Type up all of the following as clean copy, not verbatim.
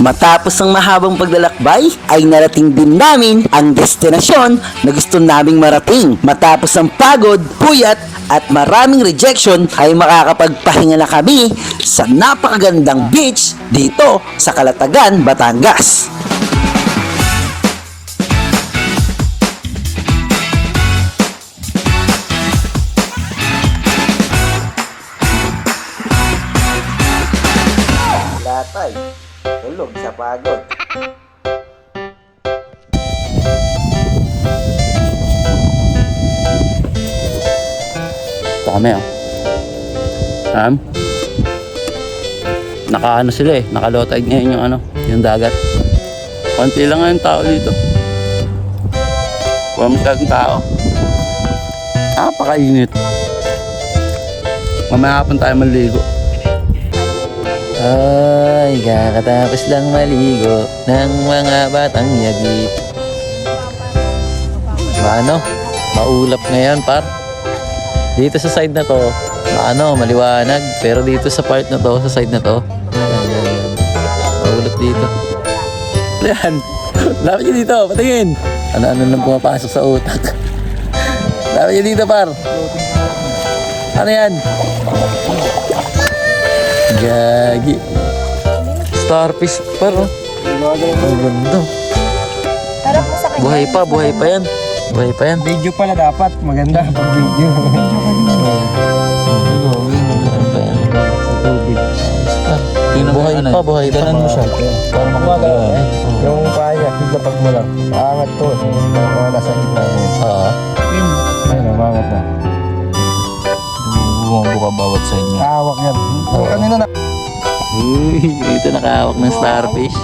Matapos ang mahabang paglalakbay, ay narating din namin ang destinasyon na gusto naming marating. Matapos ang pagod, puyat, at maraming rejection, ay makakapagpahinga na kami sa napakagandang beach dito sa Calatagan, Batangas. Latay, tulog sa pagod. Kami nakaano sila naka-low tide ngayon yung dagat. Konti lang nga yung tao dito. Huwag masyadong tao. Napakainit. Mamaya hapon tayo maligo. Ay, kakatapos lang maligo ng mga batang yagit. Maulap ngayon, par. Dito sa side na to, maliwanag. Pero dito sa part na to, sa side na to, yan. Maulap dito. Yan. Lapit nyo dito, patingin. Ano lang pumapasok sa utak. Lapit nyo dito, par. Ano yan? Gagi. Starfish, par. Ang ganda. Tara po sa kanya. Buhay pa yan. Buhay pa yan. Video pala dapat. Maganda pag video. Buhay pa. Ganun mo siya. Para makakagawa. Yung kaya, pag mo lang. Aangat to. Nasa gitna mo. Ayun, umangat na. Bumubuka bawat sa inyo. Hawak yan. Kanina na. Uy, ito nakahawak ng starfish.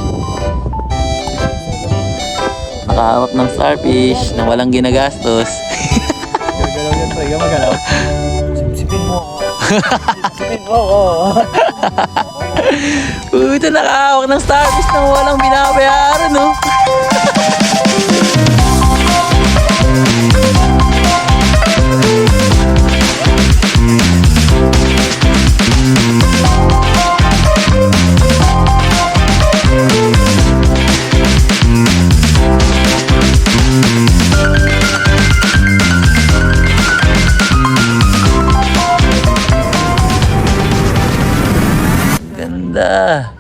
Nakahawak ng starfish na walang ginagastos. Gagalaw yan to. Ikaw magalaw. Sipsipin mo. Sipsipin mo ako. Uy, ito nakahawak ng starfish na walang binabayaran, no? Ganda.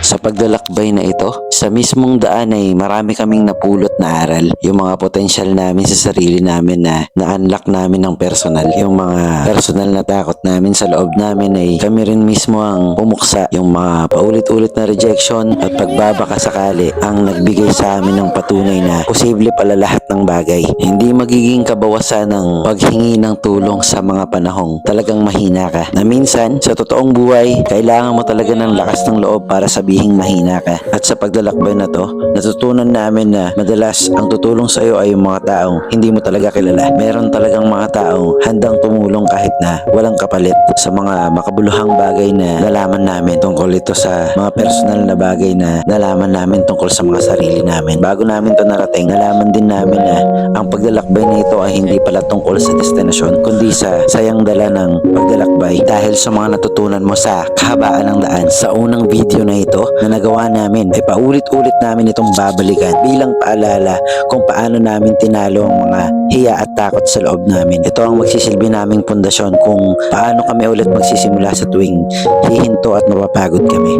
Sa paglalakbay na ito, sa mismong daan ay marami kaming napulot na aral. Yung mga potensyal namin sa sarili namin na na-unlock namin ng personal. Yung mga personal na takot namin sa loob namin ay kami rin mismo ang pumuksa. Yung mga paulit-ulit na rejection at pagbabaka sakali ang nagbigay sa amin ng patunay na posible pala lahat ng bagay. Hindi magiging kabawasan ng paghingi ng tulong sa mga panahong talagang mahina ka. Na minsan, sa totoong buhay, kailangan mo talaga ng lakas ng loob para sabihin mahina ka. At sa paglalakbay na to, natutunan namin na madalas ang tutulong sa iyo ay yung mga taong hindi mo talaga kilala. Meron talagang mga taong handang tumulong kahit na walang kapalit sa mga makabuluhang bagay na nalaman namin tungkol ito sa mga personal na bagay na nalaman namin tungkol sa mga sarili namin. Bago namin to narating, nalaman din namin na ang paglalakbay na ito ay hindi pala tungkol sa destinasyon, kundi sa sayang dala ng paglalakbay dahil sa mga natutunan mo sa kahabaan ng daan. Sa unang video na ito na nagawa namin ay paulit-ulit namin itong babalikan bilang paalala kung paano namin tinalo ang mga hiya at takot sa loob namin. Ito ang magsisilbi naming pundasyon kung paano kami ulit magsisimula sa tuwing hihinto at mapapagod kami.